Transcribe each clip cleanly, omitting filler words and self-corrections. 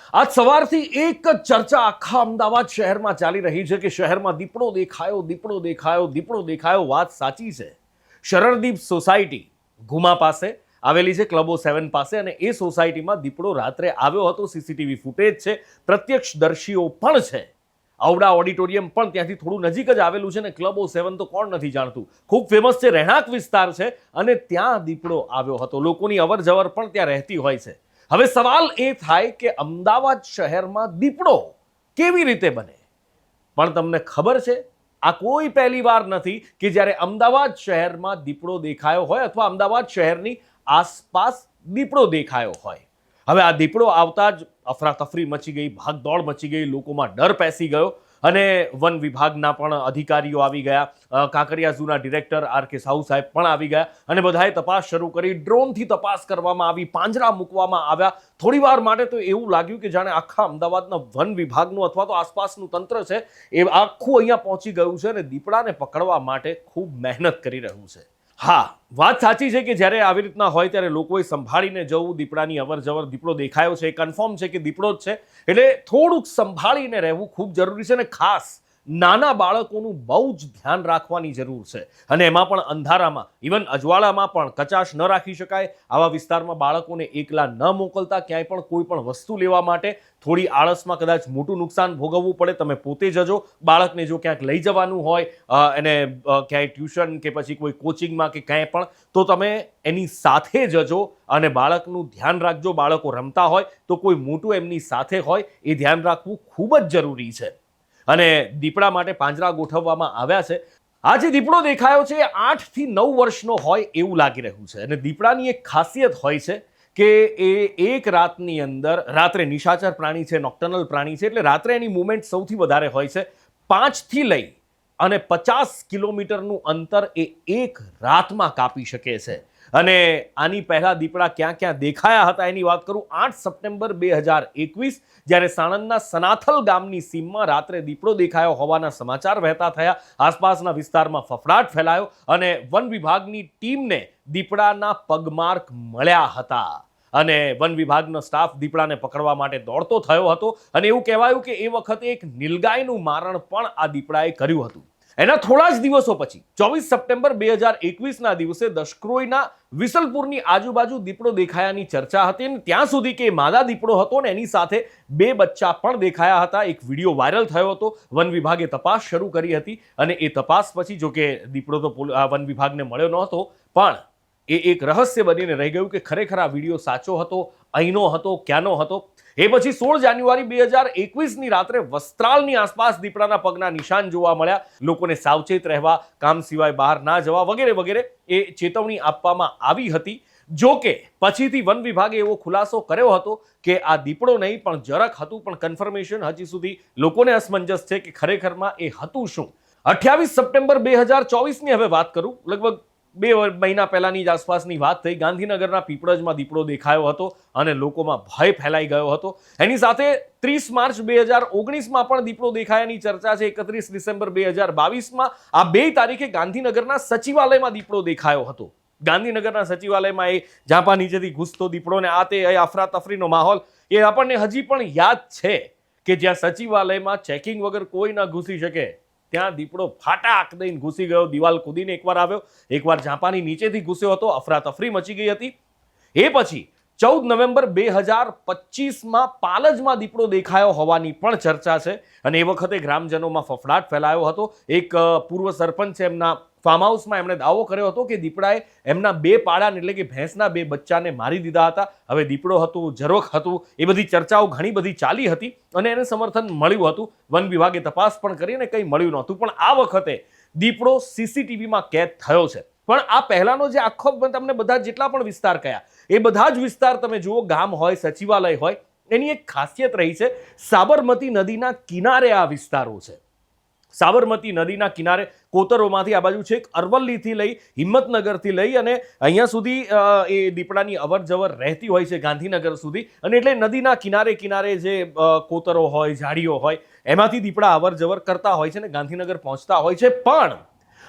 આજ સવારથી એક જ ચર્ચા આખા અમદાવાદ શહેરમાં ચાલી રહી છે કે શહેરમાં દીપડો દેખાયો, દીપડો દેખાયો, દીપડો દેખાયો. વાત સાચી છે. શરણદીપ સોસાયટી ગુમા પાસે આવેલી છે, ક્લબો 7 પાસે, અને એ સોસાયટીમાં દીપડો રાત્રે આવ્યો હતો. સીસીટીવી ફૂટેજ છે, પ્રત્યક્ષદર્શીઓ પણ છે. આવડા ઓડિટોરિયમ પણ ત્યાંથી થોડું નજીક જ આવેલું છે ને ક્લબો 7 તો કોણ નથી જાણતું. ખૂબ ફેમસ છે, રહેણાંક વિસ્તાર છે, અને ત્યાં દીપડો આવ્યો હતો. લોકોની અવર જવર પણ ત્યાં રહેતી હોય છે. હવે સવાલ એ થાય કે અમદાવાદ શહેરમાં દીપડો કેવી રીતે બને? પણ તમને ખબર છે, આ કોઈ પહેલી વાર નથી કે જ્યારે અમદાવાદ શહેરમાં દીપડો દેખાયો હોય અથવા અમદાવાદ શહેરની આસપાસ દીપડો દેખાયો હોય. હવે આ દીપડો આવતા જ અફરાતફરી મચી ગઈ, ભાગદોડ મચી ગઈ, લોકોમાં ડર પેસી ગયો અને વન વિભાગના પણ અધિકારીઓ આવી ગયા. કાંકરિયા ઝૂના ડિરેક્ટર આર.કે. સાહુ સાહેબ પણ આવી ગયા અને બધાએ તપાસ શરૂ કરી. ડ્રોનથી તપાસ કરવામાં આવી, પાંજરા મૂકવામાં આવ્યા. થોડી વાર માટે તો એવું લાગ્યું કે જાણે આખા અમદાવાદના વન વિભાગનું અથવા તો આસપાસનું તંત્ર છે એ આખું અહીંયા પહોંચી ગયું છે અને દીપડાને પકડવા માટે ખૂબ મહેનત કરી રહ્યું છે. હા, વાત સાચી છે કે જ્યારે આવી રીતના હોય ત્યારે લોકોએ સંભાળીને જવું. દીપડાની અવર જવર, દીપડો દેખાયો છે, કન્ફર્મ છે કે દીપડો જ છે, એટલે થોડુંક સંભાળીને રહેવું ખૂબ જરૂરી છે. અને ખાસ નાના બાળકોનું બહુ જ ધ્યાન રાખવાની જરૂર છે. અને એમાં પણ અંધારામાં, ઇવન અજવાળામાં પણ કચાશ ન રાખી શકાય. આવા વિસ્તારમાં બાળકોને એકલા ન મોકલતા. ક્યાંય પણ કોઈ પણ વસ્તુ લેવા માટે થોડી આળસમાં કદાચ મોટું નુકસાન ભોગવવું પડે, તમે પોતે જજો. બાળકને જો ક્યાંક લઈ જવાનું હોય એને ક્યાંય ટ્યુશન કે પછી કોઈ કોચિંગમાં કે ક્યાંય પણ, તો તમે એની સાથે જજો અને બાળકનું ધ્યાન રાખજો. બાળકો રમતા હોય તો કોઈ મોટું એમની સાથે હોય, એ ધ્યાન રાખવું ખૂબ જ જરૂરી છે. અને દીપડા માટે પાંજરા ગોઠવવામાં આવ્યા છે. આ જે દીપડો દેખાયો છે એ 8 થી 9 વર્ષનો હોય એવું લાગી રહ્યું છે. અને દીપડાની એક ખાસિયત હોય છે કે એ એક રાતની અંદર, રાત્રે નિશાચર પ્રાણી છે, નોક્ટર્નલ પ્રાણી છે, એટલે રાત્રે એની મૂવમેન્ટ સૌથી વધારે હોય છે. 5 થી લઈ અને 50 કિલોમીટરનું અંતર એ એક રાતમાં કાપી શકે છે. અને આની પહેલા દીપડા ક્યાં ક્યાં દેખાયા હતા એની વાત કરું. 8 સપ્ટેમ્બર 2021 જ્યારે સાણંદના સનાથલ ગામની સીમમાં રાત્રે દીપડો દેખાયો હોવાના સમાચાર વહેતા થયા. આસપાસના વિસ્તારમાં ફફડાટ ફેલાયો અને વન વિભાગની ટીમને દીપડાના પગમાર્ક મળ્યા હતા. અને વન વિભાગનો સ્ટાફ દીપડાને પકડવા માટે દોડતો થયો હતો. અને એવું કહેવાયું કે એ વખતે એક નીલગાયનું મારણ પણ આ દીપડાએ કર્યું હતું. એના થોડા જ દિવસો પછી 24 સપ્ટેમ્બર 2021ના દિવસે દશક્રોઈના વિસલપુરની આજુબાજુ દીપડો દેખાયાની ચર્ચા હતી. અને ત્યાં સુધી કે માદા દીપડો હતો ને એની સાથે 2 બચ્ચા પણ દેખાયા હતા. એક વિડીયો વાયરલ થયો હતો. વન વિભાગે તપાસ શરૂ કરી હતી અને એ તપાસ પછી, જો કે દીપડો તો વન વિભાગને મળ્યો નહોતો, પણ એ એક રહસ્ય બનીને રહી ગયું કે ખરેખર આ વિડીયો સાચો હતો, અહીંનો હતો, ક્યાંનો હતો. એ પછી 16 જાન્યુઆરી 2021ની રાત્રે વસ્ત્રાલની આસપાસ દીપડાના પગના નિશાન જોવા મળ્યા. લોકોને સાવચેત રહેવા, કામ સિવાય બહાર ના જવા, વગેરે વગેરે એ ચેતવણી આપવામાં આવી હતી. જો કે પછીથી વન વિભાગે એવો ખુલાસો કર્યો હતો કે આ દીપડો નહીં પણ જરખ હતું, પણ કન્ફર્મેશન હજી સુધી લોકોને અસમંજસ છે કે ખરેખરમાં એ હતું શું. 28 સપ્ટેમ્બર 2024ની હવે વાત કરું, લગભગ 2 મહિના પહેલાની જ આસપાસની વાત થઈ. ગાંધીનગરના પીપળજમાં દીપડો દેખાયો હતો અને લોકોમાં ભય ફેલાઈ ગયો હતો. એની સાથે 30 માર્ચ 2019માં પણ દીપડો દેખાયાની ચર્ચા છે. 31 ડિસેમ્બર 2022માં આ 2 તારીખે ગાંધીનગરના સચિવાલયમાં દીપડો દેખાયો હતો. ગાંધીનગરના સચિવાલયમાં એ ઝાંપા નીચેથી ઘૂસતો દીપડો ને આ તે અફરાતફરીનો માહોલ એ આપણને હજી પણ યાદ છે કે જ્યાં સચિવાલયમાં ચેકિંગ વગર કોઈ ન ઘૂસી શકે, ત્યાં દીપડો ફાટાક દઈને ઘૂસી ગયો. દિવાલ કૂદીને એકવાર આવ્યો, એકવાર ઝાંપાની નીચેથી ઘૂસ્યો હતો. અફરાતફરી મચી ગઈ હતી. એ પછી 14 નવેમ્બર 2025માં પાલજમાં દીપડો દેખાયો હોવાની પણ ચર્ચા છે. અને એ વખતે ગ્રામજનોમાં ફફડાટ ફેલાયો હતો. એક પૂર્વ સરપંચ એમના ફાર્મ હાઉસમાં એમણે દાવો કર્યો હતો કે દીપડાએ એમના 2 પાડાને, એટલે કે ભેંસના 2 બચ્ચાને મારી દીધા હતા. હવે દીપડો હતું, જરખ હતું, એ બધી ચર્ચાઓ ઘણી બધી ચાલી હતી અને એને સમર્થન મળ્યું હતું. વન વિભાગે તપાસ પણ કરી અને કંઈ મળ્યું નહોતું. પણ આ વખતે દીપડો સીસીટીવીમાં કેદ થયો છે. પણ આ પહેલાનો જે આખો તમને બધા જેટલા પણ વિસ્તાર કયા, એ બધા જ વિસ્તાર તમે જુઓ, ગામ હોય, સચિવાલય હોય, એની એક ખાસિયત રહી છે. સાબરમતી નદીના કિનારે આ વિસ્તારો છે. સાબરમતી નદીના કિનારે કોતરોમાંથી આ બાજુ છેક અરવલ્લીથી લઈ, હિંમતનગરથી લઈ અને અહીંયા સુધી એ દીપડાની અવર જવર રહેતી હોય છે, ગાંધીનગર સુધી. અને એટલે નદીના કિનારે કિનારે જે કોતરો હોય, ઝાડીઓ હોય, એમાંથી દીપડા અવર જવર કરતા હોય છે ને ગાંધીનગર પહોંચતા હોય છે. પણ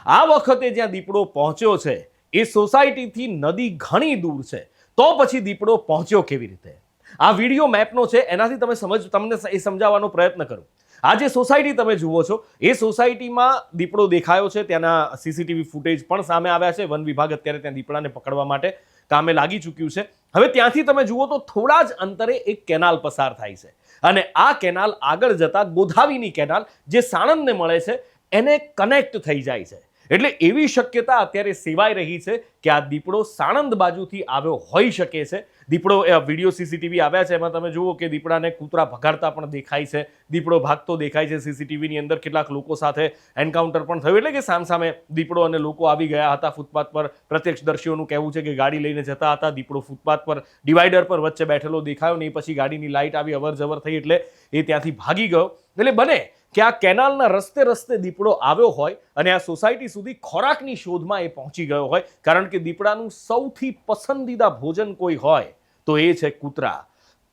આ વખતે જ્યાં દીપડો પહોંચ્યો છે એ સોસાયટીથી નદી ઘણી દૂર છે. તો પછી દીપડો પહોંચ્યો કેવી રીતે? આ વિડીયો મેપનો છે, એનાથી તમને એ સમજાવવાનો પ્રયત્ન કરું. આ જે સોસાયટી તમે જુઓ છો એ સોસાયટીમાં દીપડો દેખાયો છે. ત્યાંના સીસીટીવી ફૂટેજ પણ સામે આવ્યા છે. વન વિભાગ અત્યારે ત્યાં દીપડાને પકડવા માટે કામે લાગી ચૂક્યું છે. હવે ત્યાંથી તમે જુઓ તો થોડા જ અંતરે એક કેનાલ પસાર થાય છે અને આ કેનાલ આગળ જતા ગોધાવીની કેનાલ જે સાણંદને મળે છે એને કનેક્ટ થઈ જાય છે. એટલે એવી શક્યતા અત્યારે સેવાઈ રહી છે કે આ દીપડો સાણંદ બાજુથી આવ્યો હોઈ શકે છે. દીપડો વિડીયો સીસીટીવી આવ્યા છે, એમાં તમે જુઓ કે દીપડાને કૂતરા ભગાડતા પણ દેખાય છે. દીપડો ભાગતો દેખાય છે. સીસીટીવીની અંદર કેટલાક લોકો સાથે એન્કાઉન્ટર પણ થયું, એટલે કે સામસામે દીપડો અને લોકો આવી ગયા હતા ફૂટપાથ પર. પ્રત્યક્ષદર્શીઓનું કહેવું છે કે ગાડી લઈને જતા હતા, દીપડો ફૂટપાથ પર ડિવાઈડર પર વચ્ચે બેઠેલો દેખાયો નહીં, પછી ગાડીની લાઇટ આવી, અવર જવર થઈ એટલે એ ત્યાંથી ભાગી ગયો. એટલે બને કે આ કેનાલના રસ્તે દીપડો આવ્યો હોય અને આ સોસાયટી સુધી ખોરાકની શોધમાં એ પહોંચી ગયો હોય, કારણ કે દીપડાનું સૌથી પસંદીદા ભોજન કોઈ હોય તો એ છે કૂતરા.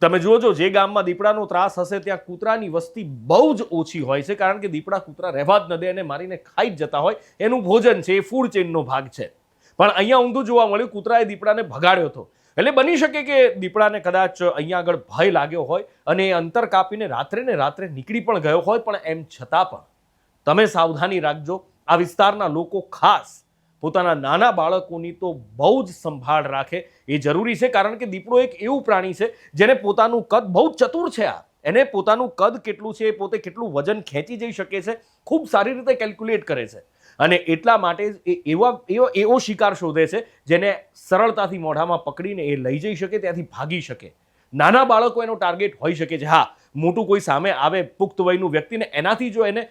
તમે જોજો, જે ગામમાં દીપડાનો ત્રાસ હશે ત્યાં કૂતરાની વસ્તી બહુ જ ઓછી હોય છે, કારણ કે દીપડા કૂતરા રહેવા જ ન દે અને મારીને ખાઈ જ જતા હોય. એનું ભોજન છે, એ ફૂડ ચેઇનનો ભાગ છે. પણ અહીંયા ઊંધું જોવા મળ્યું, કૂતરાએ દીપડાને ભગાડ્યો હતો. એટલે બની શકે કે દીપડાને કદાચ અહીંયા આગળ ભય લાગ્યો હોય અને એ અંતર કાપીને રાત્રે નીકળી પણ ગયો હોય. પણ એમ છતાં પણ તમે સાવધાની રાખજો. આ વિસ્તારના લોકો ખાસ પોતાના નાના બાળકોની તો બહુ જ સંભાળ રાખે એ જરૂરી છે, કારણ કે દીપડો એક એવું પ્રાણી છે જેને પોતાનું કદ, બહુ ચતુર છે આ, એને પોતાનું કદ કેટલું છે, પોતે કેટલું વજન ખેંચી જઈ શકે છે, ખૂબ સારી રીતે કેલ્ક્યુલેટ કરે છે. અને એટલા માટે એવો શિકાર શોધે છે જેને સરળતાથી મોઢામાં પકડીને એ લઈ જઈ શકે, ત્યાંથી ભાગી શકે. નાના બાળકો એનો ટાર્ગેટ હોઈ શકે છે. હા, મોટું કોઈ સામે આવે પુખ્ત વયનું વ્યક્તિને, એનાથી જો એને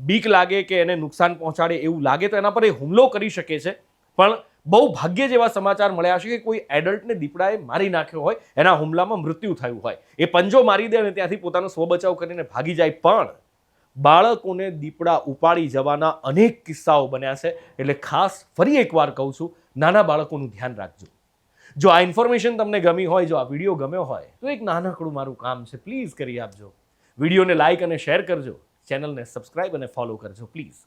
બીક લાગે કે એને નુકસાન પહોંચાડે એવું લાગે તો એના પર એ હુમલો કરી શકે છે. પણ બહુ ભાગ્યે જેવા સમાચાર મળ્યા છે કે કોઈ એડલ્ટને દીપડાએ મારી નાખ્યો હોય, એના હુમલામાં મૃત્યુ થયું હોય, એ પંજો મારી દે અને ત્યાંથી પોતાનો સ્વબચાવ કરીને ભાગી જાય. પણ બાળકોને દીપડા ઉપાડી જવાના અનેક કિસ્સાઓ બન્યા છે. એટલે ખાસ ફરી એકવાર કહું છું, નાના બાળકોનું ધ્યાન રાખજો. જો આ ઇન્ફોર્મેશન તમને ગમી હોય, જો આ વિડીયો ગમ્યો હોય તો એક નાનકડું મારું કામ છે, પ્લીઝ કરી આપજો. વિડીયોને લાઇક અને શેર કરજો. ચેનલને સબસ્ક્રાઇબ અને ફોલો કરજો પ્લીઝ.